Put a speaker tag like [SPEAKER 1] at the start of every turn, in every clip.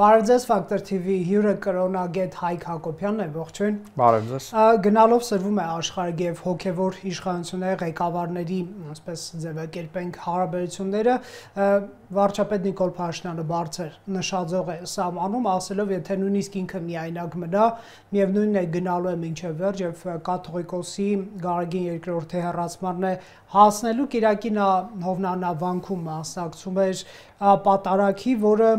[SPEAKER 1] Բարև ձեզ, Factor TV հյուրը կրոնագետ Հայկ Հակոբյանն է, ողջույն։
[SPEAKER 2] Բարև ձեզ։
[SPEAKER 1] Գնալով սրվում է աշխարհի եւ հոգեվոր իշխանությունների ղեկավարների, ասես ձևակերպենք հարաբերությունները, վարչապետ Նիկոլ Փաշինյանը բարձր նշաձող է սահմանում, ասելով, եթե նույնիսկ ինքը միայնակ մնա, միևնույնն է գնալու է մինչև վերջ եւ կաթողիկոսի Գարեգին II հեռացմանն է հասնելու Կիրակի նա Հովնանավանքում մասնակցում էր պատարագի, որը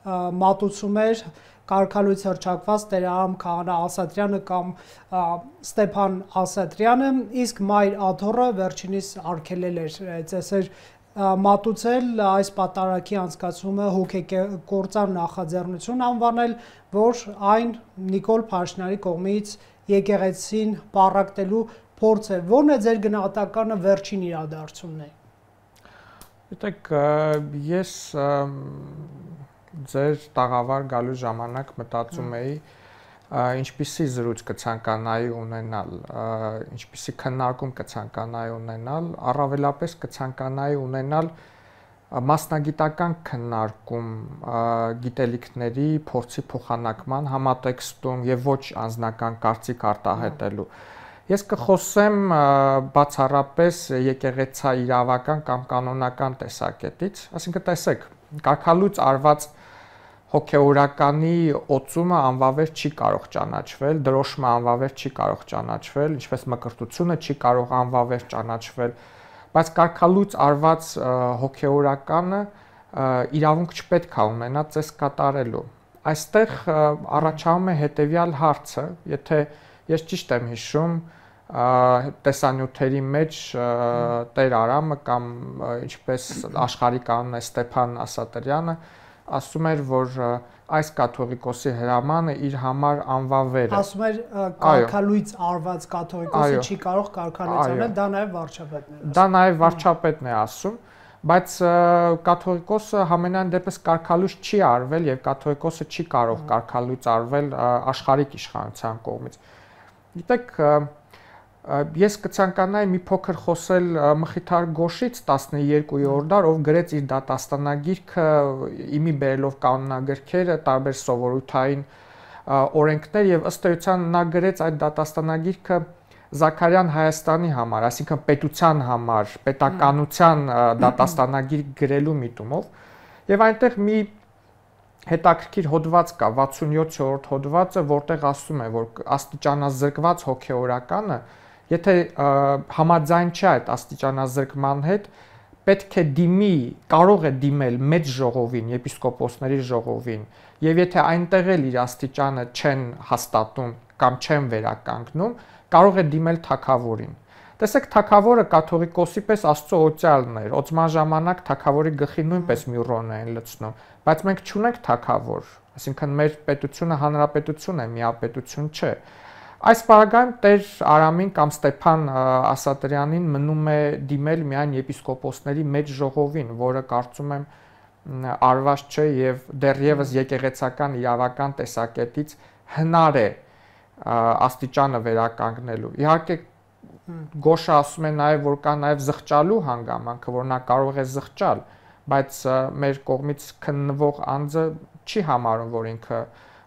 [SPEAKER 1] մատուցում էր կարգալույց հռչակված Տեր-Արամ Քահանա Ասատրյանը կամ Ստեփան Ասատրյանը, իսկ Մայր Աթոռը վերջինիս արգելել էր ծեսեր մատուցել այս պատարագի անցկացումը հոգեկործան նախաձեռնություն անվանել, որ այն Նիկոլ Փաշինյանի կողմից եկեղեցին պառակտելու փորձ է։ Ո՞րն է ձեր գնահատականը վերջին իրադարձությունն է։
[SPEAKER 2] Գիտեք, ես ձեր տաղավար գալու ժամանակ մտածում էի ինչպիսի զրույց կցանկանայի ունենալ, ինչպիսի քննարկում կցանկանայի ունենալ, առավելապես կցանկանայի ունենալ մասնագիտական քննարկում գիտելիքների փորձի փոխանակման համատեքստում եւ ոչ անձնական կարծիք արտահայտելու։ Ես կխոսեմ բացառապես եկեղեցաիրավական կամ կանոնական տեսակետից, այսինքն տեսեք, կարգալույց արված հոգեորականի օծումը անվավեր չի կարող ճանաչվել, դրոշմը անվավեր չի կարող ճանաչվել, ինչպես մկրտությունը չի կարող անվավեր ճանաչվել, բայց կարգալույց արված հոգեորականը իրավունք չպետք է ունենա ծես կատարելու։ Այստեղ առաջանում է հետևյալ հարցը, եթե ես ճիշտ եմ հիշում, տեսանյութերի մեջ Տեր Արամը կամ ինչպես աշխարհի կանոն է Ստեփան Ասատրյանը ասում էր, որ այս կաթողիկոսի հրամանը իր համար անվավեր է։
[SPEAKER 1] Ասում էր կարգալույց արված կաթողիկոսը չի կարող կարգալույց անել, դա նաև վարչապետն է։
[SPEAKER 2] Դա նաև վարչապետն է ասում, բայց կաթողիկոսը համենայն դեպս կարգալույց չի արվել եւ կաթողիկոսը չի կարող կարգալույց արվել աշխարհիկ իշխանության կողմից։ Գիտեք, ես կցանկանայի մի փոքր խոսել Մխիթար Գոշից 12-րդ դար, ով գրեց իր դատաստանագիրքը իմի բերելով կանոնագրքերը, տարբեր սովորութային օրենքներ եւ ըստ էության նա գրեց այդ դատաստանագիրքը Զաքարյան Հայաստանի համար, այսինքն պետության համար, պետականության դատաստանագիր գրելու միտումով եւ այնտեղ մի հետաքրքիր հոդված կա 67-րդ հոդվածը, որտեղ ասում է, որ աստիճանազրկված հոգեորականը, եթե համաձայն չէ այդ աստիճանազրկման հետ, պետք է դիմի, կարող է դիմել մեծ ժողովին, եպիսկոպոսների ժողովին, եւ եթե այնտեղ էլ իր աստիճանը չեն հաստատում կամ չեն վերականգնում, կարող է դիմել թագավորին։ Տեսեք, թագավորը կաթողիկոսի պես Աստծո օծյալն էր, օծման ժամանակ թագավորի գլխին նույնպես մյուրոն էին լցնում, բայց մենք չունենք թագավոր, այսինքն մեր պետությունը հանրապետություն է, միապետություն չէ։ Այս պարագայում Տեր Արամին կամ Ստեփան Ասատրյանին մնում է դիմել միայն եպիսկոպոսների մեծ ժողովին, որը կարծում եմ արված չէ եւ դեռևս եկեղեցական իրավական տեսակետից հնար է աստիճանը վերականգնելու։ Իհարկե Գոշը ասում է նաև, որ կա նաև զղջալու հանգամանքը, որ նա կարող է զղջալ, բայց մեր կողմից քննվող անձը չի համարում, որ ինքը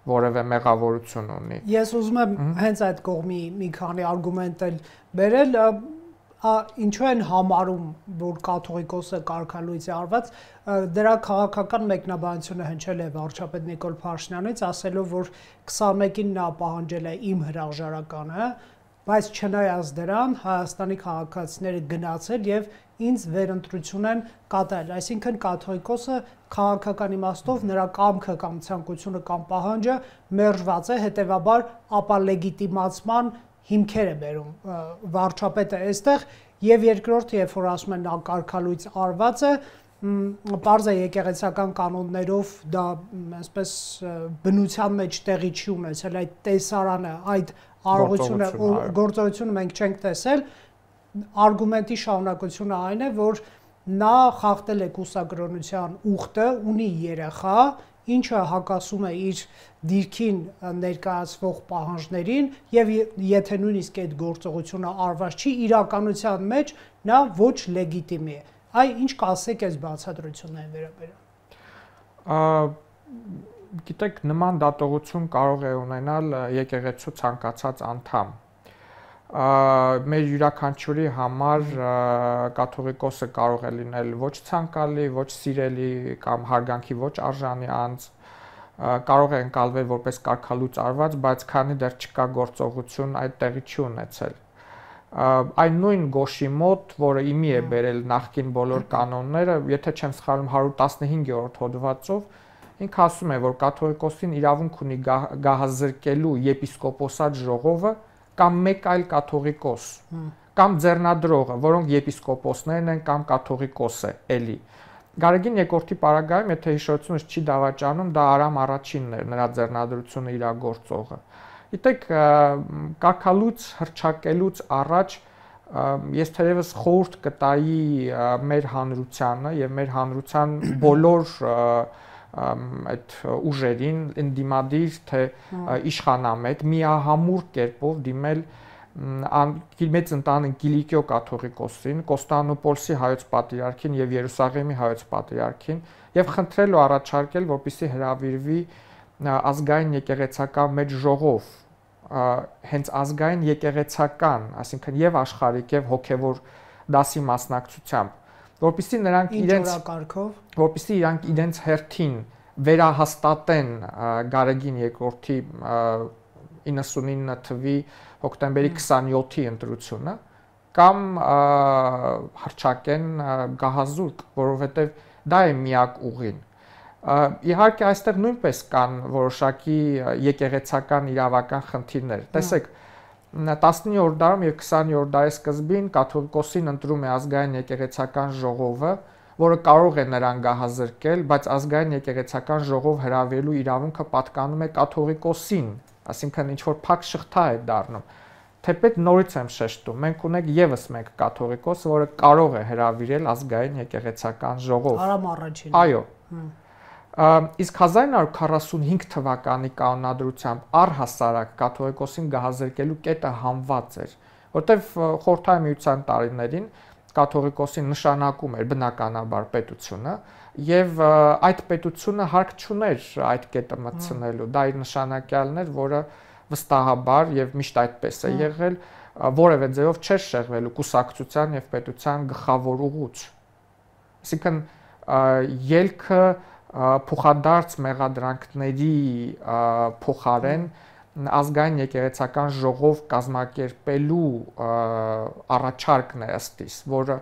[SPEAKER 2] որևէ մեղավորություն ունի։
[SPEAKER 1] Ես ուզում եմ հենց այդ կողմի մի քանի արգումենտ էլ բերել, ինչու են համարում, որ կաթողիկոսը կարգալույց է արված, դրա քաղաքական մեկնաբանությունը հնչել է վարչապետ Նիկոլ Փաշինյանից, ասելով, որ 21-ին նա պահանջել է իմ հրաժարականը, բայց չնայած դրան Հայաստանի քաղաքացիները գնացել եւ ինձ վերընտրություն են կատարել, այսինքն կաթողիկոսը քաղաքական իմաստով նրա կամքը կամ ցանկությունը կամ պահանջը մերժված է, հետեւաբար ապալեգիտիմացման հիմքեր է բերում վարչապետը այստեղ եւ երկրորդը, երբ որ ասում են նա կարգալույց արված է, պարզ է եկեղեցական կանոններով դա այսպես բնության մեջ տեղի չի ունեցել այդ տեսարանը, այդ արարողությունը գործողությունը մենք չենք տեսել, արգումենտի շարունակությունը այն է, որ նա խախտել է կուսակրոնության ուխտը, ունի երեխա, ինչը հակասում է իր դիրքին ներկայացվող պահանջներին եւ եթե նույնիսկ այդ գործողությունը արված չի, իրականության մեջ նա ոչ լեգիտիմ է։ Այ ինչ կասեք այս բացատրություններին վերաբերյալ։
[SPEAKER 2] Գիտեք, նման դատողություն կարող է ունենալ եկեղեցու ցանկացած անդամ։ Մեր յուրաքանչյուրի համար կաթողիկոսը կարող է լինել ոչ ցանկալի, ոչ սիրելի կամ հարգանքի ոչ արժանի անձ, կարող է ընկալվել որպես կարգալույծ արված, բայց քանի դեռ չկա գործողություն, այդ տեղի չի ունեցել։ Այն նույն Գոշի մոտ, որը իմի է բերել նախկին բոլոր կանոնները, եթե չեմ սխալվում 115-րդ հոդվածով, ինքը ասում է, որ կաթողիկոսին իրավունք ունի գահազրկելու եպիսկոպոսատ ժողովը կամ մեկ այլ կաթողիկոս, կամ ձեռնադրողը, որոնք եպիսկոպոսներն են կամ կաթողիկոսը, էլի։ Գարեգին երկրորդի պարագայում, եթե հիշողությունս չի դավաճանում, դա Արամ առաջինն էր, նրա ձեռնադրությունը իրագործողը։ Գիտեք, կարգալույծ հռչակելուց առաջ ես թերևս խորհուրդ կտայի մեր հանրությանը եւ մեր հանրության բոլոր այդ ուժերին ընդդիմադիր թե իշխանամետ միահամուռ կերպով դիմել մեծ ընտանիք Կիլիկիո կաթողիկոսին, Կոստանդնուպոլսի հայոց պատրիարքին եւ Երուսաղեմի հայոց պատրիարքին եւ խնդրել ու առաջարկել, որպեսզի հրավիրվի ազգային եկեղեցական մեծ ժողով, հենց ազգային եկեղեցական, այսինքն եւ աշխարհիկ եւ հոգեվոր դասի մասնակցությամբ, որպեսզի իրանք իրենց հերթին վերահաստատեն Գարեգին երկրորդի 99 թվի հոկտեմբերի 27-ի ընտրությունը կամ հռչակեն գահազուրկ, որովհետեւ դա է միակ ուղին։ Իհարկե այստեղ նույնպես կան որոշակի եկեղեցական իրավական խնդիրներ։ Տեսեք, 19-րդ դարում եւ 20-րդ դարի սկզբին կաթողիկոսին ընտրում է ազգային եկեղեցական ժողովը, որը կարող է նրան գահազրկել, բայց ազգային եկեղեցական ժողով հրավիրելու իրավունքը պատկանում է կաթողիկոսին, այսինքն ինչ որ փակ շղթա է դառնում։ Թեպետ նորից եմ շեշտում, մենք ունենք եւս մեկ կաթողիկոս, որը կարող է հրավիրել ազգային եկեղեցական ժողով։
[SPEAKER 1] Արամ առաջինը։
[SPEAKER 2] Այո։ Իսկ 1945 թվականի կանոնադրությամբ առհասարակ կաթողիկոսին գահազրկելու կետը հանված էր, որտեղ խորհրդային միության տարիներին կաթողիկոսին նշանակում էր բնականաբար պետությունը եւ այդ պետությունը հարկ չուներ այդ կետը մտցնելու, դա իր նշանակյալն էր, որը վստահաբար եւ միշտ այդպես է եղել, որևէ ձևով չէր շեղվելու կուսակցության եւ պետության գլխավոր ուղուց։ Այսինքն ելքը փոխադարձ մեղադրանքների փոխարեն ազգային եկեղեցական ժողով կազմակերպելու առաջարկն է ըստիս, որը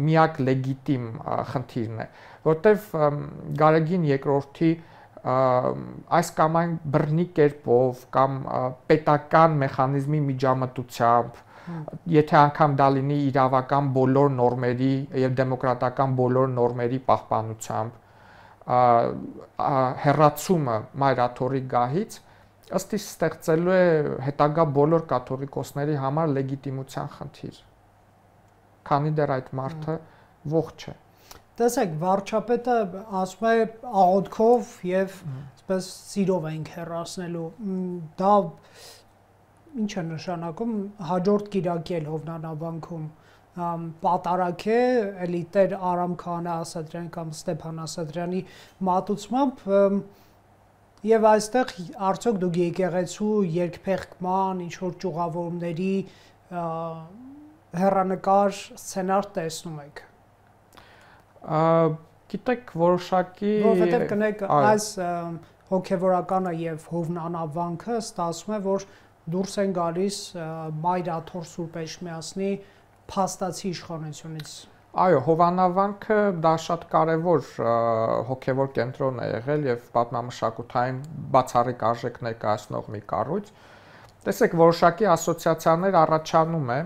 [SPEAKER 2] միակ լեգիտիմ խնդիրն է, որտեվ Գարեգին երկրորդի այս կամ այն բռնի կերպով կամ պետական մեխանիզմի միջամտությամբ, եթե անգամ դա լինի իրավական բոլոր նորմերի եւ դեմոկրատական բոլոր նորմերի պահպանությամբ, հեռացումը մայրաթորի գահից ըստ իս ստեղծելու է հետագա բոլոր կաթողիկոսների համար լեգիտիմության խնդիր, քանի դեռ այդ մարդը ողջ է։
[SPEAKER 1] Տեսեք, վարչապետը ասում է աղոթքով եւ այսպես սիրով ենք հեռացնելու։ Դա ինչ է նշանակում հաջորդ կիրակի էլ Հովնանավանքում պատարակ է էլի Տեր Արամ Քահանա Ասատրյան կամ Ստեփան Ասատրյանի մատուցմամբ եւ այստեղ արդյոք դուք եկեղեցու երկփեղկման ինչ որ ճյուղավորումների հեռանկար սցենար տեսնում եք։
[SPEAKER 2] Գիտեք, որոշակի
[SPEAKER 1] որովհետև կնեք այս հոգևորականը եւ Հովնանավանքը ստացվում է, որ դուրս են գալիս Մայրաթոր Սուրբ Էջմիածնի փաստացի իշխանությունից։
[SPEAKER 2] Այո, Հովանավանքը դա շատ կարևոր հոգևոր կենտրոն է եղել եւ պատմամշակութային բացառիկ արժեք ներկայացնող մի կառույց։ Տեսեք, որոշակի ասոցիացիաներ առաջանում է,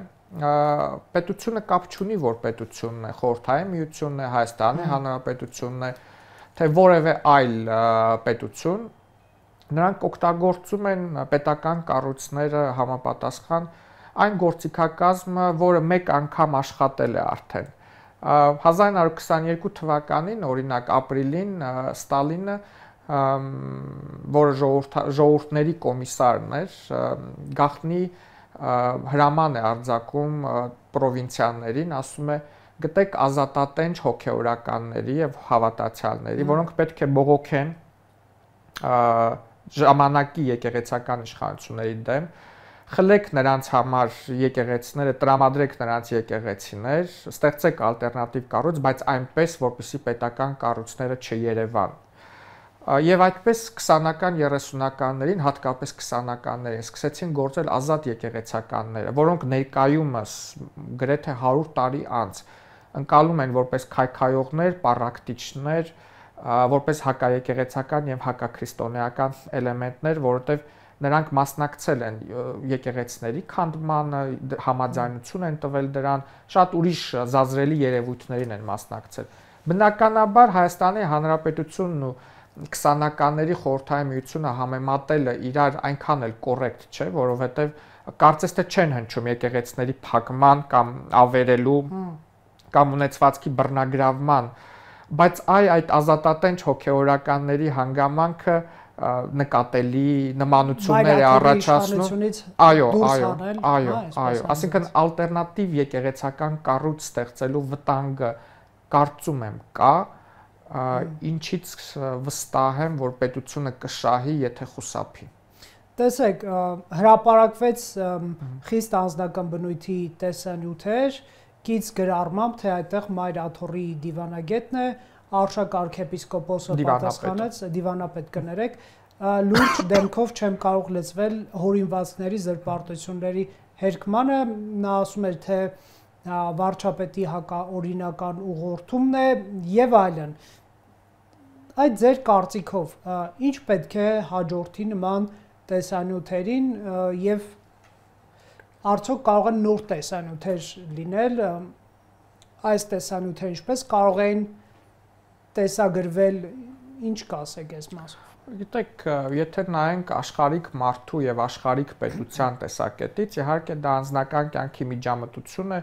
[SPEAKER 2] պետությունը կապ չունի, որ պետությունն է, Խորհրդային Միությունն է, Հայաստանի Հանրապետությունն է, թե որևէ այլ պետություն, նրանք օգտագործում են պետական կառույցները համապատասխան այն գործիքակազմը, որը մեկ անգամ աշխատել է արդեն։ 1922 թվականին, օրինակ ապրիլին, Ստալինը, որը ժողովուրդների կոմիսարն էր, գաղտնի հրաման է արձակում պրովինցիաներին, ասում է գտեք ազատատենչ հոգեորականների եւ հավատացյալների, որոնք պետք է բողոքեն ժամանակի եկեղեցական իշխանությունների դեմ, խլեք նրանց համար եկեղեցիները, տրամադրեք նրանց եկեղեցիներ, ստեղծեք ալտերնատիվ կառույց, բայց այնպես, որպեսզի պետական կառույցները չերևան։ Եվ այդպես 20-ական 30-ականներին, հատկապես 20-ականներին սկսեցին գործել ազատ եկեղեցականները, որոնք ներկայումս գրեթե 100 տարի անց ընկալում են որպես քայքայողներ, պառակտիչներ, որպես հակաեկեղեցական եւ հակաքրիստոնեական էլեմենտներ, որովհետեւ նրանք մասնակցել են եկեղեցիների քանդմանը, համաձայնություն են տվել դրան, շատ ուրիշ զազրելի երևույթներին են մասնակցել։ Բնականաբար Հայաստանի Հանրապետությունն ու 20-ականների Խորհրդային Միությունը համեմատելը իրար այնքան էլ կոռեկտ չէ, որովհետև կարծես թե չեն հնչում եկեղեցիների փակման կամ ավերելու կամ ունեցվածքի բռնագրավման, բայց այդ ազատատենչ հոգեորականների հանգամանքը նկատելի նմանություններ է առաջացնում։ Այո, ասինքն ալտերնատիվ եկեղեցական կառույց ստեղծելու վտանգը կարծում եմ կա, ինչից վստահ եմ, որ պետությունը կշահի, եթե խուսափի։
[SPEAKER 1] Տեսեք, հրապարակվեց խիստ անձնական բնույթի տեսանյութեր, կից գրառմամբ, թե այդտեղ Մայր Աթոռի դիվանագետն է, Արշակ arczepiskopos-ը պատասխանեց, դիվանապետ կներեք, լուրջ դեմքով չեմ կարող լծվել հորինվածքների զրպարտությունների հերկմանը, նա ասում էր, թե վարչապետի հակաօրինական ուղղորդումն է եւ այլն։ Այդ ձեր կարծիքով ինչ պետք է հաջորդի նման տեսանյութերին եւ արդյոք կարող են նոր տեսանյութեր լինել, այս տեսանյութերը ինչպես կարող են տեսագրվել, ինչ կասեք այս մասով։
[SPEAKER 2] Գիտեք, եթե նայենք աշխարհիկ մարդու եւ աշխարհիկ պետության տեսակետից, իհարկե դա անձնական կյանքի միջամտություն է,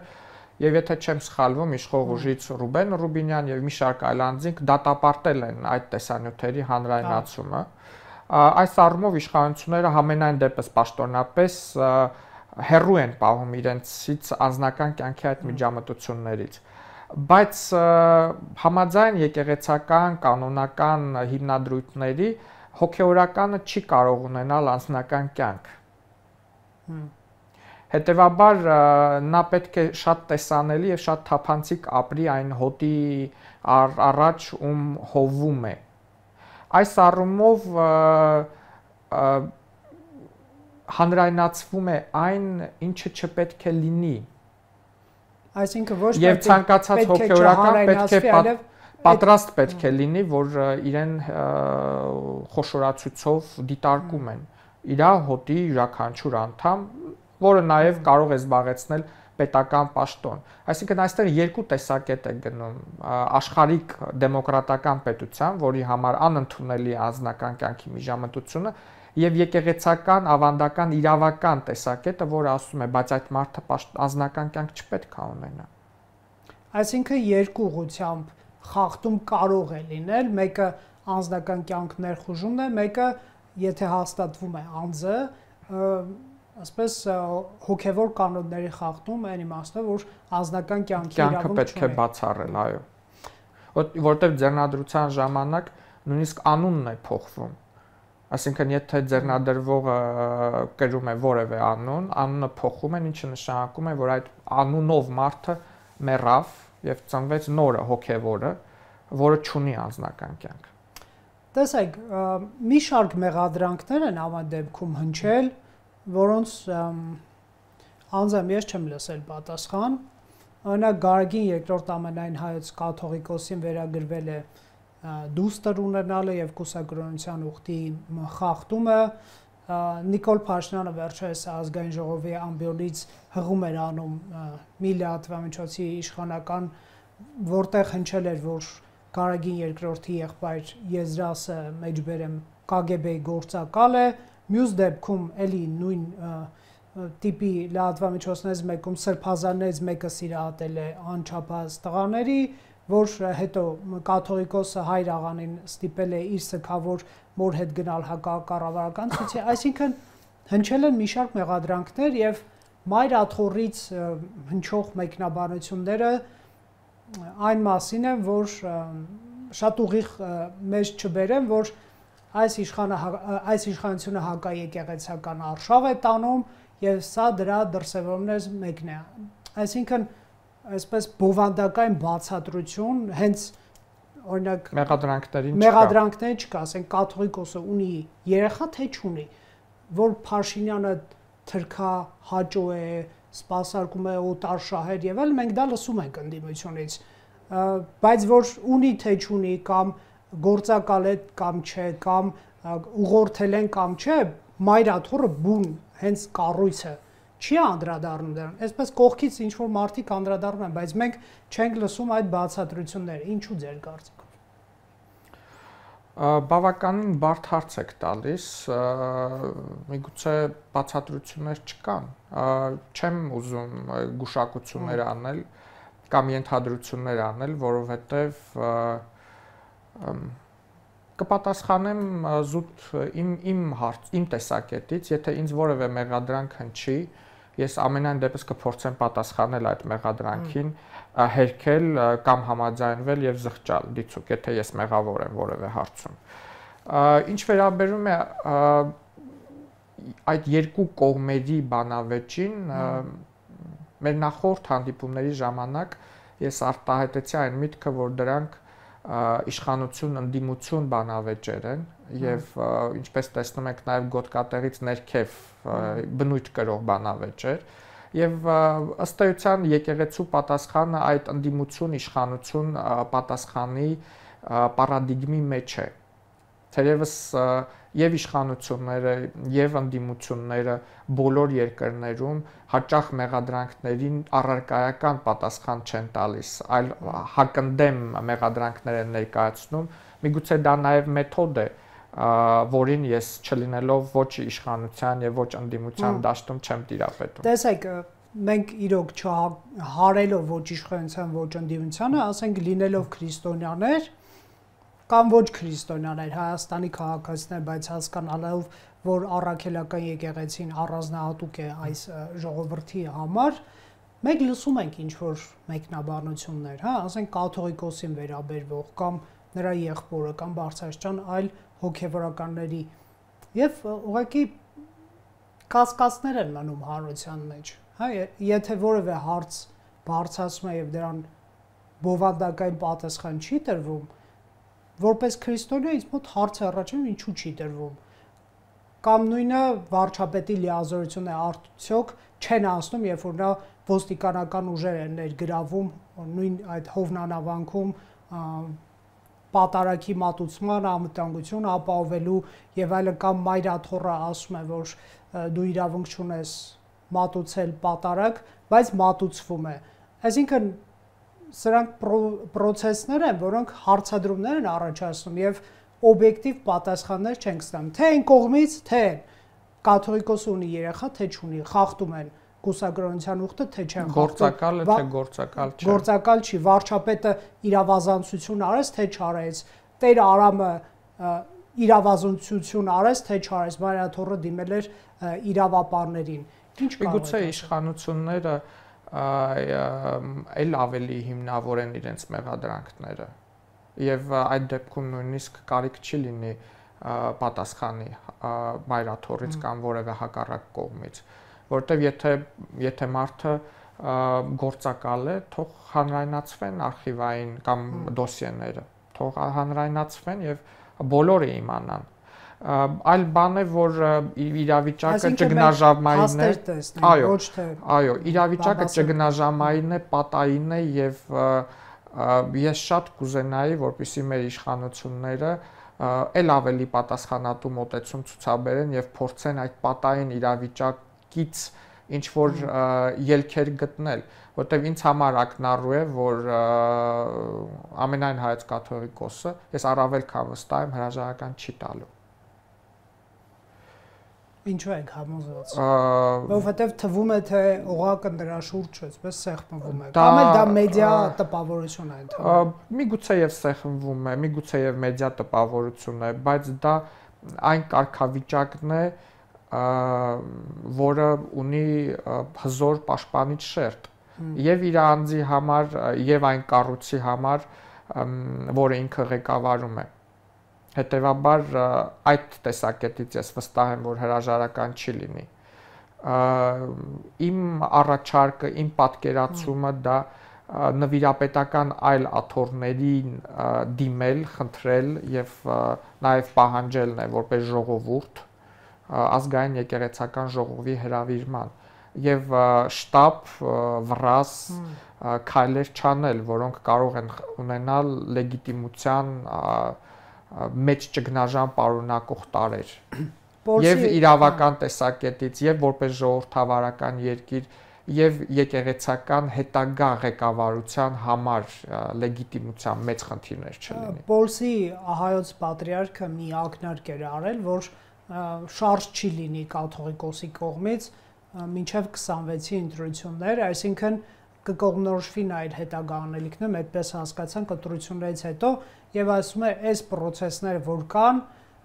[SPEAKER 2] եւ եթե չեմ սխալվում, իշխող ուժից Ռուբեն Ռուբինյան եւ մի շարք այլ անձինք դատապարտել են այդ տեսանյութերի հանրայնացումը։ Այս առումով իշխանությունները համենայն դեպս պաշտոնապես հեռու են պահում իրենցից անձնական կյանքի այդ միջամտություններից, բայց համաձայն եկեղեցական կանոնական հիմնադրույթների հոգեորականը չի կարող ունենալ անձնական կյանք։ Հետևաբար նա պետք է շատ տեսանելի եւ շատ թափանցիկ ապրի այն հոտի առաջ ում հովում է։ Այս առումով հանրայնացվում է այն, ինչը չպետք է լինի։
[SPEAKER 1] Այսինքն ոչ
[SPEAKER 2] եւ ցանկացած հոգեորական պետք է պատրաստ պետք է լինի, որ իրեն խոշորացուցով դիտարկում են իր հոտի յուրաքանչյուր անդամ, որը նաեւ կարող է զբաղեցնել պետական պաշտոն։ Այսինքն այստեղ երկու տեսակետ է գնում՝ աշխարհիկ դեմոկրատական պետության, որի համար անընդունելի անձնական կյանքի միջամտությունը, եւ եկեղեցական, ավանդական, իրավական տեսակետը, որը ասում է, բայց այդ մարդը անձնական կյանք չպետք է ունենա։
[SPEAKER 1] Այսինքն երկու ուղղությամբ խախտում կարող է լինել, մեկը անձնական կյանք ներխուժումն է, մեկը եթե հաստատվում է անձը, ասես հոգևոր կանոնների խախտում այն իմաստով, որ անձնական կյանքի իրավունք
[SPEAKER 2] պետք է բացառել, այո։ Որտեղ ձեռնադրության ժամանակ նույնիսկ անունն է փոխվում։ Այսինքն եթե ձեռնադրվողը կրում է որևէ անուն, անունը փոխում են, ինչը նշանակում է, որ այդ անունով մարդը մեռավ եւ ծնվեց նորը հոգևորը, որը չունի անձնական կյանք։
[SPEAKER 1] Տեսեք, մի շարք մեղադրանքներ են ավան դեպքում հնչել, որոնց անձամբ ես չեմ լսել պատասխան։ Օրինակ Գարեգին II ամենայն հայոց կաթողիկոսին վերագրվել է դուստր ունենալը եւ կուսակրոնության ուխտի խախտումը, Նիկոլ Փաշինյանը վերջերս ազգային ժողովի ամբիոնից հղում էր անում մի լրատվամիջոցի իշխանական, որտեղ հնչել էր, որ Գարեգին II-ի եղբայր Եզրասը մեջբերեմ KGB-ի գործակալ է, մյուս դեպքում էլի նույն տիպի լրատվամիջոցներից մեկում սրբազաններից մեկը սիրահատել է անչափահաս տղաների, որ հետո կաթողիկոսը Հայր աղանին ստիպել է իր սգավոր մոր հետ գնալ հակակառավարական ցույցի, այսինքն հնչել են մի շարք մեղադրանքներ եւ Մայր Աթոռից հնչող մեկնաբանությունները այն մասին են, որ շատ ուղիղ մեզ չբերեն, որ այս իշխանությունը հակաեկեղեցական արշավ է տանում եւ սա դրա դրսևորումներից մեկն է։ Այսինքն այսպես բովանդակային բացատրություն հենց օրինակ մեղադրանքներին չկա, ասենք կաթողիկոսը ունի երեխա թե չունի, որ Փաշինյանը թրքա հաճո է, սպասարկում է օտար շահեր եւ այլ, մենք դա լսում ենք ընդդիմությունից, բայց որ ունի թե չունի կամ գործակալ է կամ չէ, կամ ուղղորդել են կամ չէ, մայրաթոռը բուն հենց կառույցը չի անդրադառնում դրան։ Այսպես կողքից ինչ որ մարդիկ անդրադառնում են, բայց մենք չենք լսում այդ բացատրությունները։ Ինչու ձեր կարծիքով։
[SPEAKER 2] Բավականին բարդ հարց եք տալիս, միգուցե բացատրություններ չկան։ Չեմ ուզում գուշակություններ անել կամ ենթադրություններ անել, որովհետև կպատասխանեմ զուտ իմ տեսակետից, եթե ինձ որևէ մեղադրանք հնչի, ես ամենայն դեպս կփորձեմ պատասխանել այդ մեղադրանքին, հերքել կամ համաձայնվել եւ զղջալ դիցուք, եթե ես մեղավոր եմ որևէ հարցում։ Ինչ վերաբերում է այդ երկու կողմերի բանավեճին, մեր նախորդ հանդիպումների ժամանակ ես արտահայտեցի այն միտքը, որ դրանք իշխանություն ընդդիմություն բանավեճեր են եւ ինչպես տեսնում եք նաեւ գոտկատեղից ներքև բնույթ կրող բանավեճեր եւ ըստ էության եկեղեցու պատասխանը այդ ընդդիմություն իշխանություն պատասխանի պարադիգմի մեջ է թերևս եւ իշխանությունները եւ ընդդիմությունները բոլոր երկրներում հաճախ մեղադրանքներին առարկայական պատասխան չեն տալիս, այլ հակընդդեմ մեղադրանքներ են ներկայացնում, միգուցե դա նաեւ մեթոդ է, որին ես չլինելով ոչ իշխանության եւ ոչ ընդդիմության դաշտում չեմ տիրապետում։
[SPEAKER 1] Տեսեք, մենք իրոք չհարելով ոչ իշխանության, ոչ ընդդիմությանը, ասենք լինելով քրիստոնյաներ կամ ոչ քրիստոնյաներ Հայաստանի քաղաքացիներ, բայց հասկանալով, որ առաքելական եկեղեցին առանձնահատուկ է այս ժողովրդի համար, մենք լսում ենք ինչ որ մեկնաբանություններ, հա, ասենք կաթողիկոսին վերաբերվող կամ նրա եղբորը կամ բարձրաստիճան այլ հոգևորականների եւ ուղղակի կասկածներ են մնում հանրության մեջ, հա, եթե որևէ հարց բարձրացում է եւ դրան բովանդակային պատասխան չի տրվում, որպես քրիստոնյա ինձ մոտ հարցը առաջանում ինչու չի տրվում կամ նույնը վարչապետի լիազորություն է արդյոք չեն ասնում երբ որ նա ոստիկանական ուժեր են ներգրավում նույն այդ հովնանավանքում պատարագի մատուցման անվտանգություն ապահովելու եւ այլն կամ մայրաթոռը ասում է որ դու իրավունք չունես մատուցել պատարագ բայց մատուցվում է այսինքն սրանք պրոցեսներ են, որոնք հարցադրումներ են առաջացնում եւ օբյեկտիվ պատասխաններ չենք ստանում։ Թե այն կողմից, թե կաթողիկոսը ունի երեխա, թե չունի, խախտում են կուսակրոնության ուխտը, թե չեն խախտում։
[SPEAKER 2] Գործակալ է, թե գործակալ չէ։
[SPEAKER 1] Գործակալ չի, վարչապետը իրավազանցություն արեց, թե չարեց։ Տեր Արամը իրավազանցություն արեց, թե չարեց։ Մայրաթոռը դիմել էր իրավապահներին։ Ինչ կարող է։
[SPEAKER 2] Միգուցե իշխանությունները այլ ավելի հիմնավոր են իրենց մեղադրանքները եւ այդ դեպքում նույնիսկ կարիք չի լինի պատասխանի մայրաթոռից կամ որևէ հակառակ կողմից որովհետեւ եթե մարդը գործակալ է թող հանրայնացվեն արխիվային կամ դոսիեները թող հանրայնացվեն եւ բոլորը իմանան այլ բան է որ իրավիճակը ճգնաժամային է այո իրավիճակը ճգնաժամային է պատային է եւ ես շատ կուզենայի որպեսզի մեր իշխանությունները ել ավելի պատասխանատու մոտեցում ցուցաբերեն եւ փորձեն այդ պատային իրավիճակից ինչ որ ելքեր գտնել որտեվ ինձ համար ակնառու է որ ամենայն հայոց կաթողիկոսը ես առավել քան վստահ եմ հրաժարական չի տալու
[SPEAKER 1] Ինչու եք համոզված որովհետև թվում է թե օղակը նրա շուրջ է այսպես սեղմվում է կամ էլ դա մեդիա տպավորություն է ընդհանրապես
[SPEAKER 2] միգուցե եւ սեղմվում է միգուցե եւ մեդիա տպավորություն է բայց դա այն կարգավիճակն է որը ունի հզոր պաշտպանիչ շերտ եւ իր անձի համար եւ այն կառույցի համար որը ինքը ղեկավարում է Հետևաբար այդ տեսակետից ես վստահ եմ, որ հրաժարական չի լինի։ Իմ առաջարկը, իմ պատկերացումը դա նվիրապետական այլ աթոռներին դիմել, խնդրել եւ նաեւ պահանջելն է որպես ժողովուրդ ազգային եկեղեցական ժողովի հրավիրման եւ շտաբ վրաս քայլեր չանել, որոնք կարող են ունենալ լեգիտիմության մեջ ճգնաժամ պարունակող տարրեր եւ իրավական տեսակետից եւ որպես ժողովրդավարական երկիր եւ եկեղեցական հետագա ղեկավարության համար լեգիտիմության մեծ խնդիրներ չլինի։
[SPEAKER 1] Պոլսի հայոց պատրիարքը մի ակնարկ էր արել, որ շարժ չի լինի կաթողիկոսի կողմից մինչև 26-ի ընտրություններ, այսինքն կկողմնորոշվի նայր հետագա անելիքները, այդպես հասկացանք ընտրություններից հետո եւ ասում է այս process-ները որ կան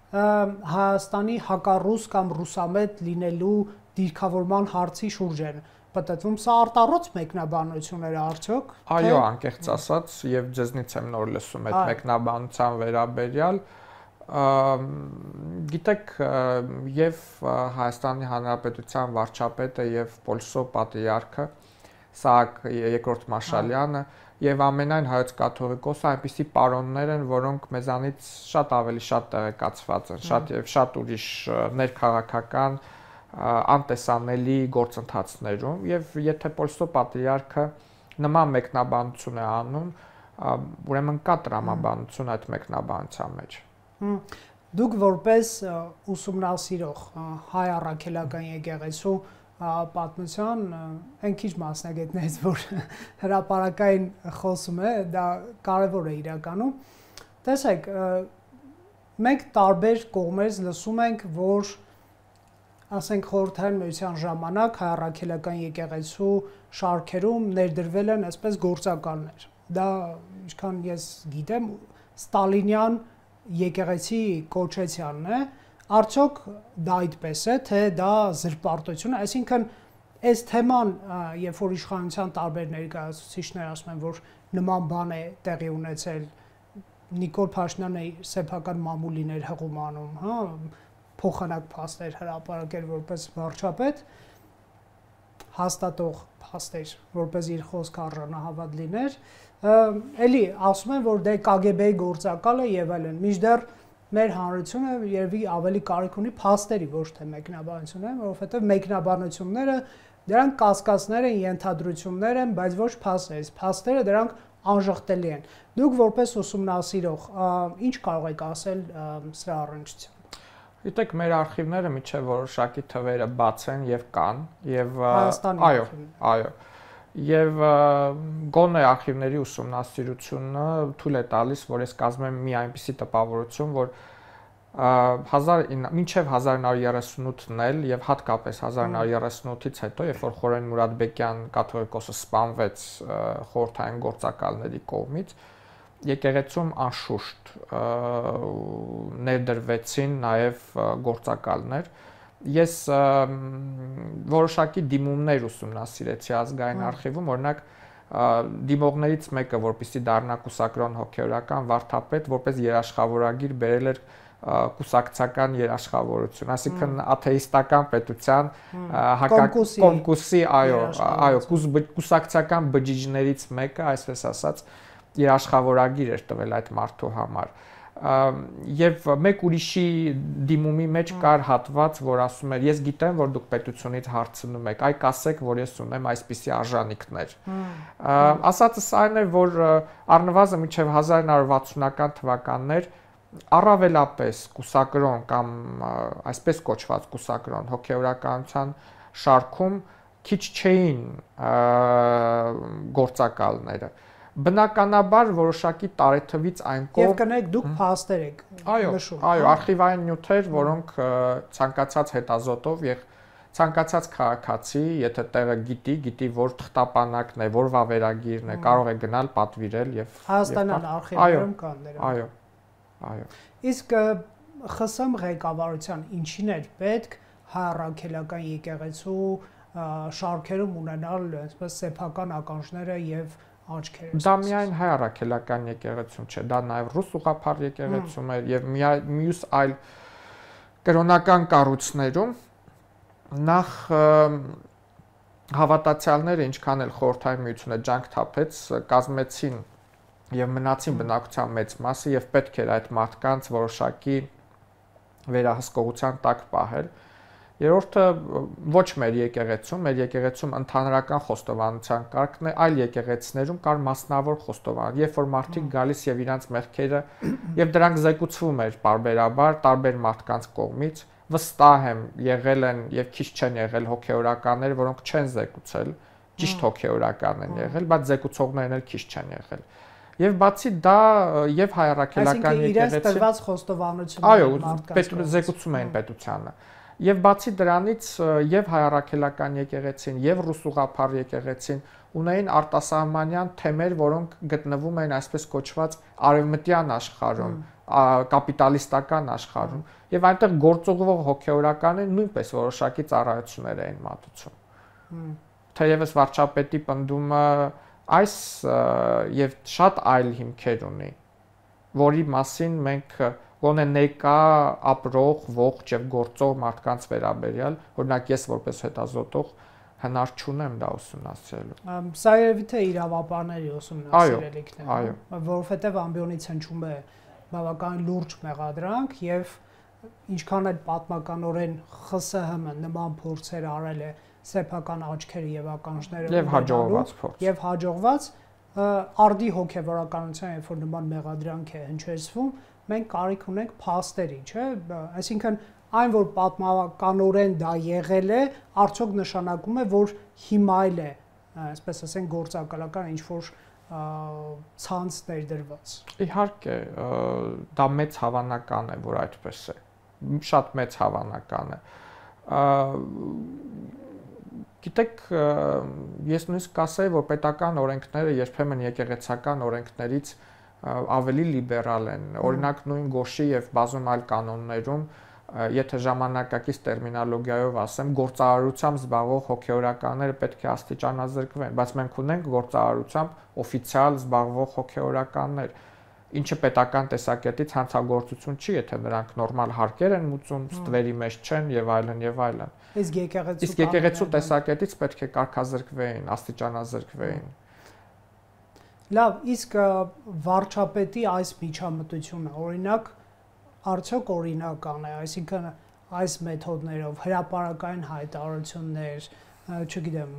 [SPEAKER 1] Հայաստանի հակառուս կամ ռուսամետ լինելու դիրքավորման հարցի շուրջ են պատտվում, սա արտառոց մեկնաբանություններ արդյոք։
[SPEAKER 2] Այո, անկեղծ ասած, եւ ձեզնից եմ նոր լսում այդ մեկնաբանության վերաբերյալ գիտեք եւ Հայաստանի Հանրապետության վարչապետը եւ Պոլսո պատրիարքը Սահակ II Մաշալյանը եւ ամենայն հայոց կաթողիկոսը այնպիսի պարոններ են, որոնք մեզանից շատ ավելի շատ տեղեկացված են, շատ ուրիշ ներքաղաքական անտեսանելի գործընթացներում եւ եթե Պոլսո պատրիարքը նման մեկնաբանություն է անում, ուրեմն կա տրամաբանություն այդ մեկնաբանության մեջ։
[SPEAKER 1] Դուք որպես ուսումնասիրող հայ առաքելական եկեղեցու պատմության այն քիչ մասնագետներից, որ հրապարակային խոսում է, դա կարևոր է իրականում։ Տեսեք, մենք տարբեր կողմերից լսում ենք, որ ասենք խորհրդային միության ժամանակ հայ առաքելական եկեղեցու շարքերում ներդրվել են այսպես գործակալներ։ Դա ինչքան ես գիտեմ, ստալինյան եկեղեցի կոչեցյանն է, արդյոք դա այդպես է, թե դա զրպարտություն է, այսինքն այս թեման, երբ որ իշխանության տարբեր ներկայացուցիչներ ասում են, որ նման բան է տեղի ունեցել, Նիկոլ Փաշինյանը սեփական մամուլիներ հղում անում, հա, փոխանակ փաստեր հրապարակել որպես վարչապետ, հաստատող փաստեր, որպես իր խոսքը արժանահավատ լիներ, էլի ասում են, որ դե KGB-ի գործակալ է եւ այլն, մինչդեռ մեր հանրությունը երևի ավելի կարիք ունի փաստերի, ոչ թե մեկնաբանությունների, որովհետեւ մեկնաբանությունները դրանք կասկածներ են, ենթադրություններ են, բայց ոչ փաստեր։ Փաստերը դրանք անժխտելի են։ Դուք որպես ուսումնասիրող, ինչ կարող եք ասել սրա առնչությամբ։
[SPEAKER 2] Գիտեք, մեր արխիվները միջև որոշակի թվերը բաց են եւ կան եւ այո, եւ գոնե արխիվների ուսումնասիրությունը թույլ է տալիս, որ ես կազմեմ մի այնպիսի տպավորություն, որ մինչև 1938-ն էլ եւ հատկապես 1938-ից հետո, երբ որ Խորեն Մուրադբեկյան կաթողիկոսը սպանվեց խորհրդային գործակալների կողմից, եկեղեցում անշուշտ ներդրվեցին նաեւ գործակալներ։ Ես որոշակի դիմումներ ուսումնասիրեցի ազգային արխիվում, օրինակ դիմողներից մեկը, որպեսզի դառնա կուսակրոն հոգեորական վարդապետ, որպես երաշխավորագիր բերել էր կուսակցական երաշխավորություն, այսինքն աթեիստական պետության կոմկուսի, կուսակցական բջիջներից մեկը, այսպես ասած, երաշխավորագիր էր տվել այդ մարդու համար։ Եվ մեկ ուրիշի դիմումի մեջ կար հատված, որ ասում էր, ես գիտեմ, որ դուք պետությունից հարցնում եք, այ կասեք, որ ես ունեմ այսպիսի արժանինքներ։ Ասածս այն է, որ առնվազն մինչև 1960-ական թվականներ առավելապես կուսակրոն կամ այսպես կոչված կուսակրոն հոգեորականության շարքում քիչ չէին գործակալները։ Բնականաբար որոշակի տարեթվից այն կողմ
[SPEAKER 1] Եվ կնեք դուք փաստեր եք նշում։
[SPEAKER 2] Այո, արխիվային նյութեր, որոնք ցանկացած հետազոտով եւ ցանկացած քաղաքացի, եթե տեղը գիտի, որ թղթապանակն է, որ վավերագիրն է, կարող է գնալ պատվիրել եւ
[SPEAKER 1] Հայաստանյան արխիվներում կան դրանք։
[SPEAKER 2] Այո։
[SPEAKER 1] Իսկ ԽՍՀՄ ղեկավարության ինչին էր պետք հայ առաքելական եկեղեցու շարքերում ունենալ այսպես սեփական ականջները եւ աչքերը։
[SPEAKER 2] Դա միայն հայ առաքելական եկեղեցում չէ, դա նաև ռուս ուղղափառ եկեղեցում էր եւ մյուս այլ կրոնական կառույցներում նախ հավատացյալները ինչքան էլ խորհրդային միությունը ջանք թափեց, կազմեցին եւ մնացին բնակության մեծ մասը եւ պետք էր այդ մարդկանց որոշակի վերահսկողության տակ պահել։ Երրորդը ոչ մեր եկեղեցում ընդհանրական խոստովանության կարգն է, այլ եկեղեցիներում կար մասնավոր խոստովան, երբ որ մարդիկ գալիս եւ իրանց մեղքերը եւ դրանք զեկուցվում էր բարբերաբար տարբեր մարդկանց կողմից, վստահ եմ եղել են եւ քիչ չեն եղել հոգեորականներ, որոնք չեն զեկուցել, ճիշտ հոգեորական են եղել, բայց զեկուցողներն էլ քիչ չեն եղել։ Եվ բացի դա եւ հայ առաքելական եկեղեցի
[SPEAKER 1] իրենց տրված խոստովանությունները
[SPEAKER 2] մարդկանց զեկուցում էին պետությանը։ Եվ բացի դրանից եւ հայ առաքելական եկեղեցին եւ ռուս ուղղափառ եկեղեցին ունեին արտասահմանյան թեմեր, որոնք գտնվում էին այսպես կոչված արևմտյան աշխարհում, կապիտալիստական աշխարհում, եւ այնտեղ գործողվող հոգեորականները նույնպես որոշակի ծառայություններ էին մատուցում։ Թեևս վարչապետի պնդումը այս եւ շատ այլ հիմքեր ունի, որի մասին մենք գոնե ներկա ապրող, ողջ եւ գործող մարդկանց վերաբերյալ, օրինակ ես որպես հետազոտող հնար չունեմ դա ուսումնասիրելու։
[SPEAKER 1] Սա երևի թե իրավապահների ուսումնասիրելիքն է, որովհետեւ ամբիոնից հնչում է բավական լուրջ մեղադրանք եւ ինչքան էլ պատմականորեն ԽՍՀՄ նման փորձեր արել է սեփական աչքերը եւ ականջները
[SPEAKER 2] եւ հաջողված փորձ
[SPEAKER 1] եւ հաջողված արդի հոգեվորականության երբ որ նման մեղադրանք է հնչեցվում մենք կարիք ունենք փաստերի, չէ՞, այսինքն այն որ պատմականորեն դա եղել է, արդյոք նշանակում է որ հիմա էլ է, այսպես ասենք գործակալական ինչ որ ցանց ներդրված։
[SPEAKER 2] Իհարկե, դա մեծ հավանական է, որ այդպես է։ Շատ մեծ հավանական է։ Գիտեք, ես նույնիսկ կասեի, որ պետական օրենքները երբեմն եկեղեցական օրենքներից ավելի լիբերալ են։ Օրինակ նույն Գոշի եւ բազում այլ կանոններում, եթե ժամանակակից տերմինոլոգիայով ասեմ, գործարարությամբ զբաղվող հոգեորականները պետք է աստիճանազրկվեն, բայց մենք ունենք գործարարությամբ օֆիցիալ զբաղվող հոգեորականներ, ինչը պետական տեսակետից հանցագործություն չի, եթե նրանք նորմալ հարկեր են մուծում, ստվերի մեջ չեն եւ այլն եւ այլն։ Իսկ եկեղեցու տեսակետից պետք է կարգազրկվեին, աստիճանազրկվեին։
[SPEAKER 1] Լավ, իսկ վարչապետի այս միջամտությունը, օրինակ, արդյոք օրինական է, այսինքն այս մեթոդներով հրապարակային հայտարարություններ, չգիտեմ,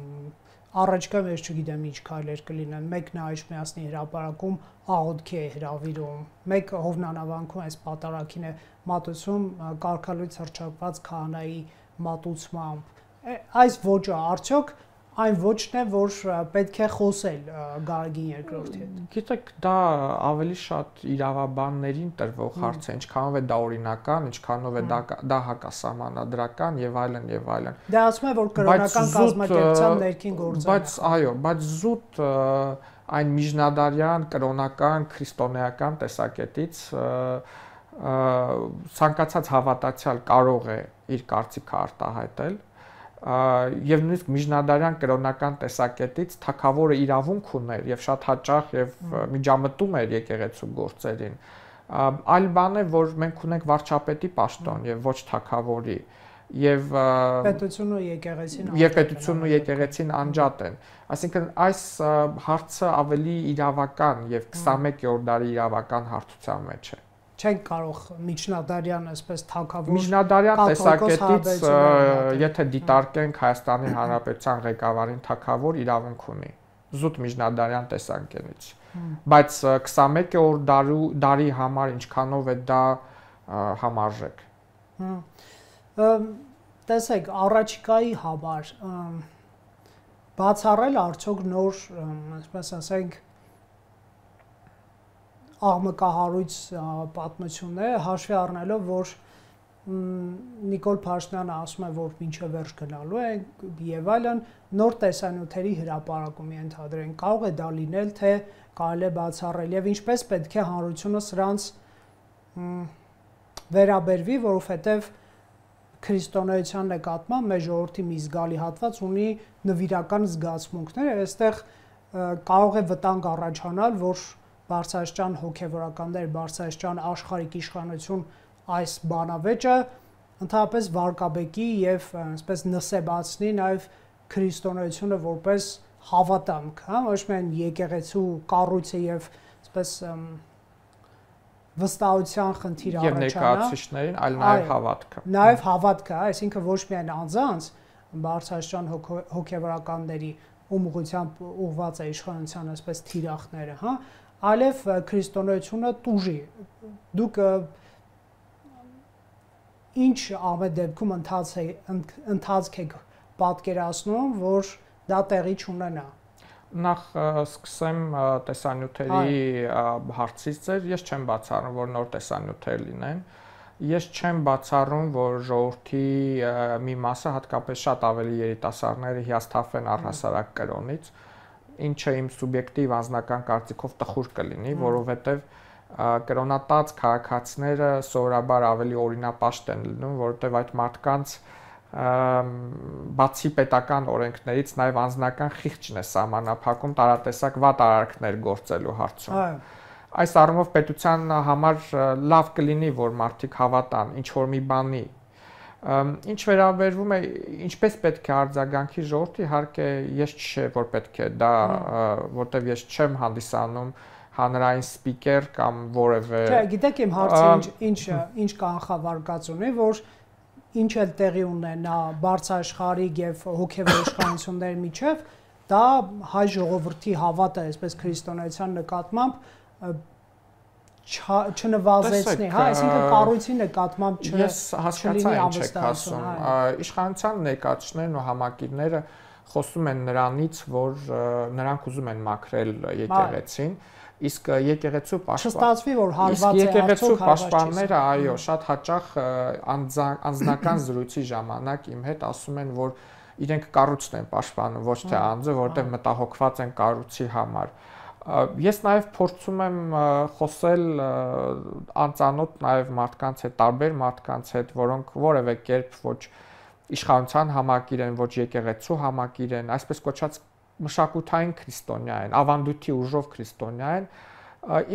[SPEAKER 1] առաջկա մեջ չգիտեմ ինչ քայլեր կլինեն, մեկ նայիչ միասնի հրապարակում աղոթքի է հրավիրում, մեկ հովնանավանքում այս պատարագին է մատուցում կարգալույց հռչակված քահանայի մատուցմամբ։ Այս ոճը արդյոք այն ոչն է, որ պետք է խոսել Գարեգին երկրորդի հետ։
[SPEAKER 2] Գիտեք, դա ավելի շատ իրավաբաններին տրվող հարց է, ինչքանով է դա օրինական, ինչքանով է դա հակասահմանադրական եւ այլն եւ այլն։
[SPEAKER 1] Դա ասում է, որ կրոնական կազմակերպության ներքին գործ է։
[SPEAKER 2] Բայց այո, բայց զուտ այն միջնադարյան կրոնական քրիստոնեական տեսակետից ցանկացած հավատացյալ կարող է իր կարծիքը արտահայտել եւ նույնիսկ միջնադարյան կրոնական տեսակետից թագավորը իրավունք ուներ եւ շատ հաճախ եւ միջամտում էր եկեղեցու գործերին։ Այլ բան է, որ մենք ունենք վարչապետի պաշտոն եւ ոչ թագավորի եւ պետությունն ու եկեղեցին անջատ են։ Այսինքն այս հարցը ավելի իրավական եւ 21-րդ դարի իրավական հարթության մեջ է։
[SPEAKER 1] Չենք կարող միջնադարյան այսպես թագավոր
[SPEAKER 2] միջնադարյան տեսակետից եթե դիտարկենք Հայաստանի Հանրապետության ղեկավարին թագավոր իրավունք ունի զուտ միջնադարյան տեսանկյունից բայց 21-րդ դարի համար ինչքանով է դա համարժեք
[SPEAKER 1] տեսեք առաջիկայի համար բացառել արդյոք նոր այսպես ասենք աղմկահարույց պատմությունները հաշվի առնելով, որ Նիկոլ Փաշինյանը ասում է, որ մինչև վերջ գնալու է եւ այլն նոր տեսանյութերի հրապարակումի ընդհանրեն կարող է դա լինել, թե կարելի է բացառել եւ ինչպես պետք է հանրությունը սրանց վերաբերվի, որովհետեւ քրիստոնեության նկատմամբ մեր ժողովրդի մի զգալի հատված ունի նվիրական զգացմունքներ եւ այստեղ կարող է վտանգ առաջանալ, որ բարձրաստիճան հոգևորականներ, բարձրաստիճան աշխարհիկ իշխանություն այս բանավեճը ընդհանրապես վարկաբեկի եւ այսպես նսեբացնի նաեւ քրիստոնեությունը որպես հավատամք, հա, ոչ միայն եկեղեցու կառույցը եւ այսպես վստահության խնդիր առաջանա
[SPEAKER 2] եւ ներկայացուցիչներին, այլ նաեւ հավատքը։
[SPEAKER 1] Նաեւ հավատքը, այսինքն ոչ միայն անձանց բարձրաստիճան հոգևորականների ուղղությամբ ուղղված է իշխանության այսպես թիրախները, հա, այլև քրիստոնեությունը տուժի։ Դուք ինչ ամեն դեպքում ընթացք եք պատկերացնում, որ դա տեղի չունենա։
[SPEAKER 2] Նախ սկսեմ տեսանյութերի հարցից ձեր, ես չեմ բացառում, որ նոր տեսանյութեր լինեն։ Ես չեմ բացառում, որ ժողովրդի մի մասը, հատկապես շատ ավելի երիտասարդները հիասթափվեն առհասարակ կրոնից, ինչը իմ սուբյեկտիվ անձնական կարծիքով տխուր կլինի, որովհետև կրոնատած քաղաքացիները սովորաբար ավելի օրինապաշտ են լինում, որովհետև այդ մարդկանց բացի պետական օրենքներից նաև անձնական խիղճն է սահմանափակում տարատեսակ վատ արարքներ գործելու հարցում։ Այս առումով պետության համար լավ կլինի, որ մարդիկ հավատան ինչ որ մի բանի։ Ինչ վերաբերվում է ինչպես պետք է արձագանքի ժողովրդը, իհարկե ես չէ որ պետք է դա, որտեվ ես չեմ հանդիսանում հանրային սպիկեր կամ որևէ։
[SPEAKER 1] Չէ, գիտեք իմ հարցը ինչ կանխավարկած ունի, որ ինչ էլ տեղի ունենա բարձրաշխարհիկ եւ հոգեվոր իշխանությունների միջև, դա հայ ժողովրդի հավատը, այսպես քրիստոնեության նկատմամբ չնվազեցնի, հա, այսինքն կառույցի նկատմամբ
[SPEAKER 2] ես հասկացա ինչ եք ասում։ Իշխանության ներկայացուցիչներն ու համակիրները խոսում են նրանից, որ նրանք ուզում են մաքրել եկեղեցին, իսկ եկեղեցու
[SPEAKER 1] չստացվի որ հարված է
[SPEAKER 2] եկեղեցու պաշտպանները, այո, շատ հաճախ անձնական զրույցի ժամանակ իմ հետ ասում են, որ իրենք կառույցն են պաշտպանում, ոչ թե անձը, որտեղ մտահոգված են կառույցի համար։ Ես նաև փորձում եմ խոսել անծանոթ նաև մարդկանց հետ, տարբեր մարդկանց հետ, որոնք որևէ կերպ ոչ իշխանության համակիր են, ոչ եկեղեցու համակիր են, այսպես կոչած մշակութային քրիստոնյա են, ավանդույթի ուժով քրիստոնյա են,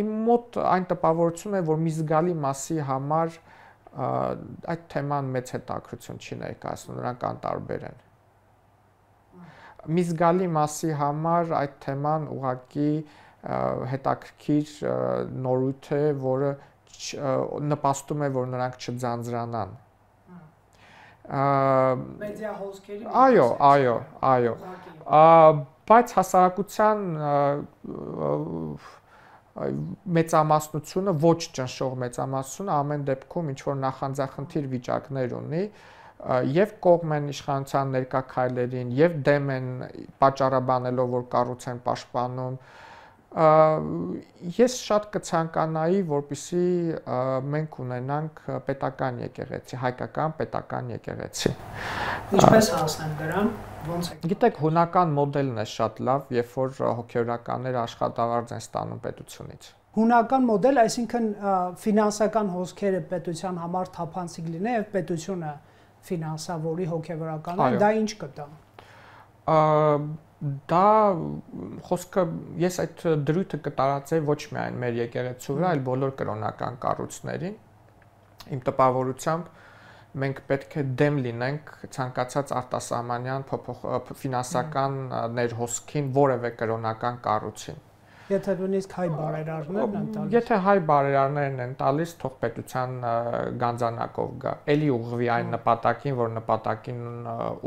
[SPEAKER 2] իմ մոտ այն տպավորությունն է, որ մի զգալի մասի համար այդ թեման մեծ հետաքրքրություն չի ներկայացնում, նրանք անտարբեր են։ Մի զգալի մասի համար այդ թեման ուղղակի հետաքրքիր նորույթ է, որը նպաստում է, որ նրանք չձանձրանան։
[SPEAKER 1] Մեդիա հոսքերի։
[SPEAKER 2] Այո։ Բայց հասարակության մեծամասնությունը, ոչ ճնշող մեծամասնությունը ամեն դեպքում ինչ որ նախանձախնդիր վիճակներ ունի եւ կողմ են իշխանության ներկա քայլերին եւ դեմ են պատճառաբանելով, որ կառույց են պաշտպանում։ Ես շատ կցանկանայի, որպեսզի մենք ունենանք պետական եկեղեցի, հայկական պետական եկեղեցի։
[SPEAKER 1] Ինչպես հասնենք դրան, ոնց է։
[SPEAKER 2] Գիտեք, հունական մոդելն է շատ լավ, երբ որ հոգեորականները աշխատավարձ են ստանում պետությունից։
[SPEAKER 1] Հունական մոդել, այսինքն ֆինանսական հոսքերը պետության համար թափանցիկ լինի եւ պետությունը ֆինանսավորի հոգեորականը, դա ինչ կտա։
[SPEAKER 2] Դա խոսքը ես այդ դրույթը կտարածեի ոչ միայն մեր եկեղեցու վրա, այլ բոլոր կրոնական կառույցներին։ Իմ տպավորությամբ մենք պետք է դեմ լինենք ցանկացած արտասահմանյան ֆինանսական ներհոսքին որևէ կրոնական կառույցին։
[SPEAKER 1] Եթե նույնիսկ հայ բարերարներն են տալիս։
[SPEAKER 2] Եթե հայ բարերարներն են տալիս, թող պետության գանձանակով գա։ Էլի ուղղվի այն նպատակին, որ նպատակին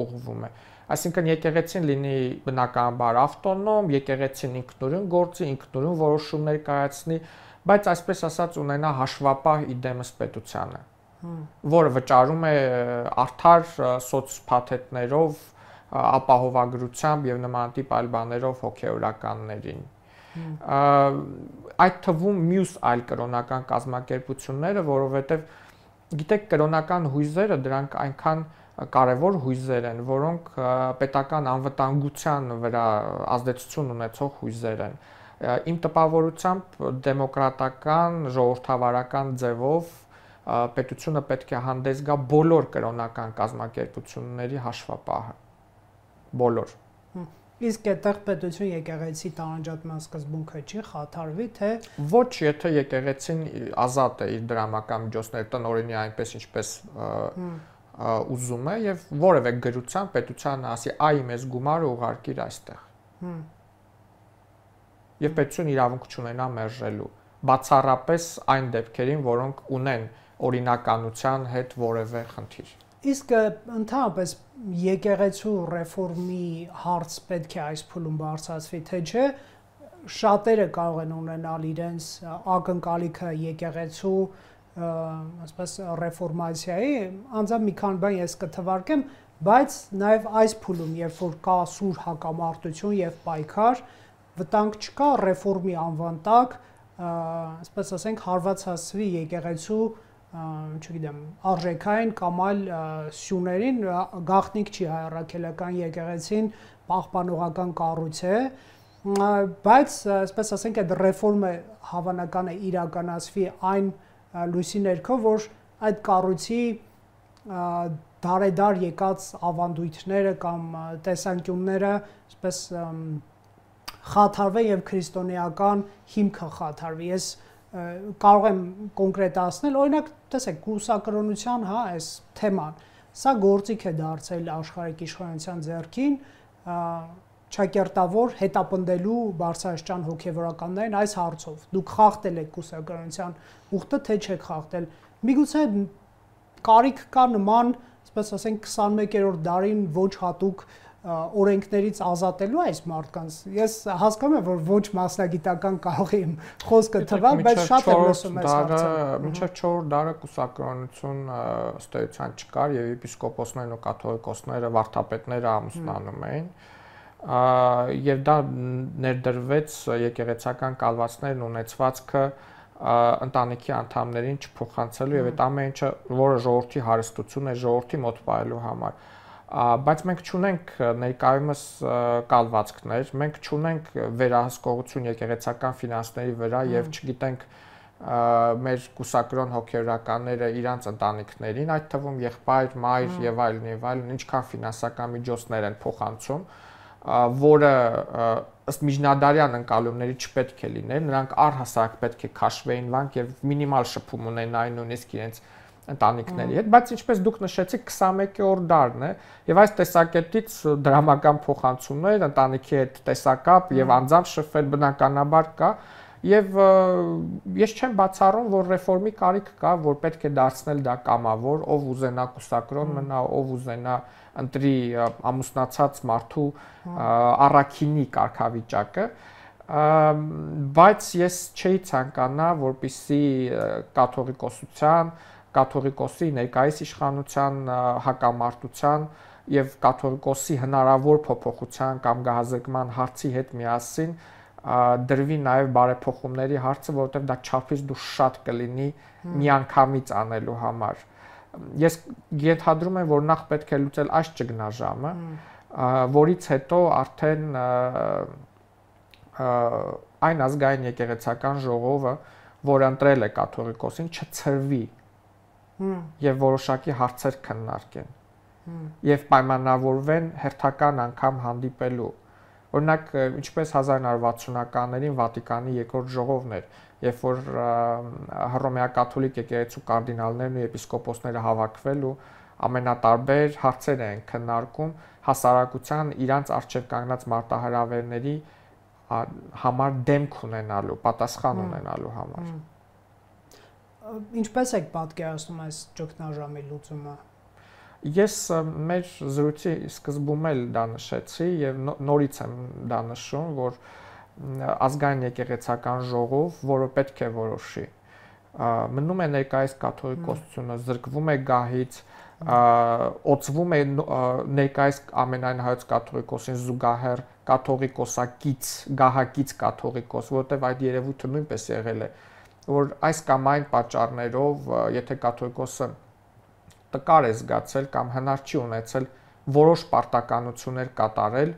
[SPEAKER 2] ուղղվում է։ Այսինքն եկեղեցին լինի բնականաբար ավտոնոմ, եկեղեցին ինքնուրույն գործի, ինքնուրույն որոշումներ կայացնի, բայց այսպես ասած ունենա հաշվապահ իդեմս պետությանը, որը վճարում է արդար սոցփաթեթներով, ապահովագրությամբ եւ նմանատիպ այլ բաներով հոգեորականներին։ Այդ թվում մյուս այլ կրոնական կազմակերպությունները, որովհետեւ գիտեք, կրոնական հույզերը դրանք այնքան կարևոր հույզեր են, որոնք պետական անվտանգության վրա ազդեցություն ունեցող հույզեր են։ Իմ տպավորությամբ դեմոկրատական, ժողովրդավարական ձևով պետությունը պետք է հանդես գա բոլոր կրոնական կազմակերպությունների հաշվապահը։ Բոլոր։
[SPEAKER 1] Իսկ այդտեղ պետություն եկեղեցի տարանջատման սկզբունքը չի խաթարվի, թե
[SPEAKER 2] ոչ, եթե եկեղեցին ազատ է իր դրամական միջոցները տնօրինի այնպես ինչպես ուզում է եւ որևէ գրության պետությանը ասի այ մեզ գումարը ուղարկիր այստեղ։ Եվ պետություն իրավունք չունենա մերժելու, բացառապես այն դեպքերին, որոնք ունեն օրինականության հետ որևէ խնդիր։
[SPEAKER 1] Իսկ ընդհանրապես եկեղեցու ռեֆորմի հարց պետք է այս փուլում բարձրացվի, թե չէ շատերը կարող են ունենալ իրենց ակնկալիքը եկեղեցու ասես ռեֆորմացիայի, անձամբ մի քանի բան ես կթվարկեմ, բայց նաև այս փուլում, երբ որ կա սուր հակամարտություն եւ պայքար, վտանգ չկա ռեֆորմի անվան տակ, ասես ասենք հարված հասցվի եկեղեցու, չգիտեմ, արժեքային կամ այլ սյուներին, գաղտնիք չի հայրաքելական եկեղեցին պահպանողական կառույց է, բայց ասես ասենք այդ ռեֆորմը հավանական է իրականացվի այն լույսի ներքո, որ այդ կառույցի դարեդար եկած ավանդույթները կամ տեսանկյունները այսպես խաթարվեն եւ քրիստոնեական հիմքը խաթարվի։ Ես կարող եմ կոնկրետացնել, օրինակ, տեսեք, կուսակրոնության, հա, այս թեման, սա գործիք է դարձել աշխարհիկ իշխանության ձեռքին, ճակերտավոր հետապնդելու բարձրաստիճան հոգևորականներին այս հարցով։ Դուք խախտել եք կուսակրոնության ուխտը, թե չեք խախտել։ Միգուցե կարիք կա նման, ասես ասենք 21-րդ դարին ոչ հատուկ օրենքներից ազատելու այս մարդկանց։ Ես հասկանում եմ, որ ոչ մասնագիտական կարող եմ խոսքը թվալ, բայց շատ եմ լսում այս հարցը։
[SPEAKER 2] Մինչև 4-րդ դարը կուսակրոնություն ըստ էության չկար եւ եպիսկոպոսներն ու կաթողիկոսները վարդապետները ամուսնանում էին։ Եվ դա ներդրվեց եկեղեցական կալվածներն ունեցվածքը ընտանիքի անդամներին չփոխանցելու եւ այդ ամեն ինչը, որը ժողովրդի հարստություն է, ժողովրդի մոտ պահելու համար։ Բայց մենք չունենք ներկայումս կալվածքներ, մենք չունենք վերահսկողություն եկեղեցական ֆինանսների վրա եւ չգիտենք մեր կուսակրոն հոգեորականները իրանց ընտանիքներին, այդ թվում եղբայր, մայր եւ այլն, ինչքան ֆինանսական միջոցներ են փոխանցում, որը ըստ միջնադարյան ընկալումների չպետք է լիներ, նրանք առհասարակ պետք է քաշվեին վանք եւ մինիմալ շփում ունենային նույնիսկ իրենց ընտանիքների հետ, բայց ինչպես դուք նշեցիք 21-րդ դարն է եւ այս տեսակետից դրամական փոխանցումներ, ընտանիքի հետ տեսակապ եւ անձամբ շփվել բնականաբար կա եւ ես չեմ բացառում, որ ռեֆորմի կարիք կա, որ պետք է դարձնել դա կամավոր, ով ուզենա կուսակրոն մնա, ով ուզենա ընտրի ամուսնացած մարդու առաքինի կարգավիճակը, բայց ես չէի ցանկանա, որպիսի կաթողիկոսի ներկայիս իշխանության հակամարտության եւ կաթողիկոսի հնարավոր փոփոխության կամ գահազեկման հարցի հետ միասին դրվի նաև բարեփոխումների հարցը, որովհետև դա չափից դուրս շատ կլինի միանգամից անելու համար։ Ես ենթադրում եմ, որ նախ պետք է լուծել այս ճգնաժամը, որից հետո արդեն այն ազգային եկեղեցական ժողովը, որը ընտրել է կաթողիկոսին, չցրվի եւ որոշակի հարցեր քննարկեն եւ պայմանավորվեն հերթական անգամ հանդիպելու։ Օրինակ, ինչպես 1960-ականներին Վատիկանի երկրորդ ժողովն էր, երբ որ հռոմեակաթոլիկ եկեղեցու կարդինալներն ու եպիսկոպոսները հավաքվել ու ամենատարբեր հարցեր են քննարկում հասարակության իրանց առջև կանգնած մարտահրավերների համար դեմք ունենալու, պատասխան ունենալու համար։
[SPEAKER 1] Ինչպես եք պատկերացնում այս ճգնաժամի լուծումը։
[SPEAKER 2] Ես մեր զրույցի սկզբում էլ դա նշեցի եւ նորից եմ դա նշում, որ ազգային եկեղեցական ժողով, որը պետք է որոշի, մնում է ներկայիս կաթողիկոսությունը, զրկվում է գահից, օծվում է ներկայիս ամենայն հայոց կաթողիկոսին զուգահեռ կաթողիկոսակից, գահակից կաթողիկոս, որտեղ այդ երևույթը նույնպես եղել է, որ այս կամ այն պատճառներով, եթե կաթողիկոսը տկար է զգացել կամ հնար չի ունեցել որոշ պարտականություններ կատարել,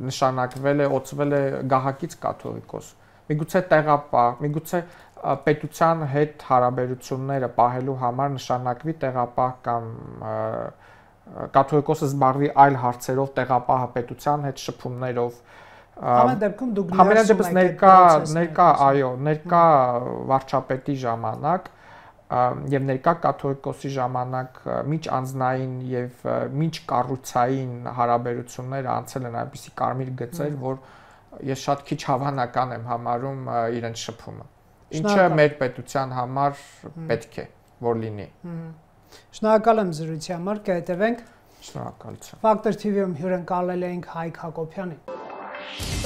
[SPEAKER 2] նշանակվել է, օծվել է գահակից կաթողիկոս։ Միգուցե տեղապահ, միգուցե պետության հետ հարաբերությունները պահելու համար նշանակվի տեղապահ կամ կաթողիկոսը զբաղվի այլ հարցերով, տեղապահապետության հետ շփումներով։
[SPEAKER 1] Ամեն դեպքում դուք
[SPEAKER 2] ներկա վարչապետի ժամանակ եւ ներկա կաթողիկոսի ժամանակ միջանձնային եւ միջկառույցային հարաբերությունները անցել են այնպիսի կարմիր գծեր, որ ես շատ քիչ հավանական եմ համարում իրենց շփումը։ Ինչը մեր պետության համար պետք է որ լինի։
[SPEAKER 1] Շնորհակալ եմ զրույցի համար, կհետևենք։
[SPEAKER 2] Շնորհակալություն։
[SPEAKER 1] Factor TV-ում հյուրընկալել էինք Հայկ Հակոբյանին։